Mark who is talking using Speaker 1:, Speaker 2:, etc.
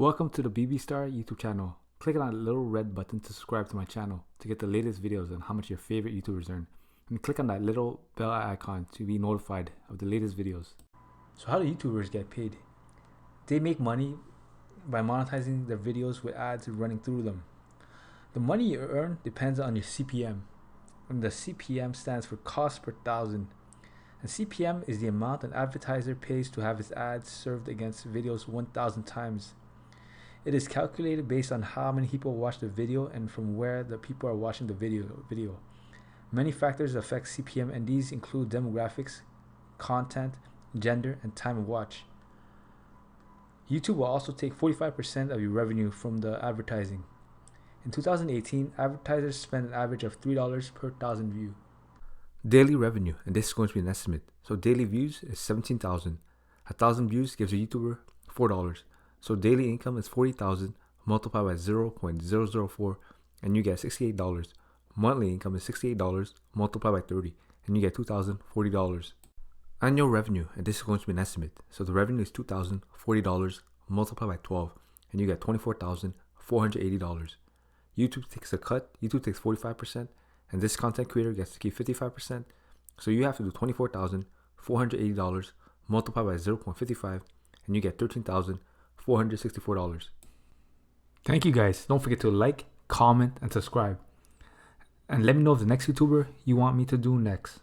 Speaker 1: Welcome to the BB Star YouTube channel. Click on that little red button to subscribe to my channel to get the latest videos on how much your favorite YouTubers earn. And click on that little bell icon to be notified of the latest videos. So how do YouTubers get paid? They make money by monetizing their videos with ads running through them. The money you earn depends on your CPM. And the CPM stands for cost per thousand. And CPM is the amount an advertiser pays to have his ads served against videos 1,000 times. It is calculated based on how many people watch the video and from where the people are watching the video. Many factors affect CPM, and these include demographics, content, gender, and time of watch. YouTube will also take 45% of your revenue from the advertising. In 2018, advertisers spent an average of $3 per thousand views. Daily revenue, and this is going to be an estimate. So daily views is 17,000. 1,000 views gives a YouTuber $4. So daily income is 40,000 multiplied by 0.004 and you get $68. Monthly income is $68 multiplied by 30 and you get $2,040. Annual revenue, and this is going to be an estimate. So the revenue is $2,040 multiplied by 12 and you get $24,480. YouTube takes a cut. YouTube takes 45% and this content creator gets to keep 55%. So you have to do $24,480 multiplied by 0.55 and you get $13,464. Thank you guys. Don't forget to like, comment, and subscribe. And let me know if the next YouTuber you want me to do next.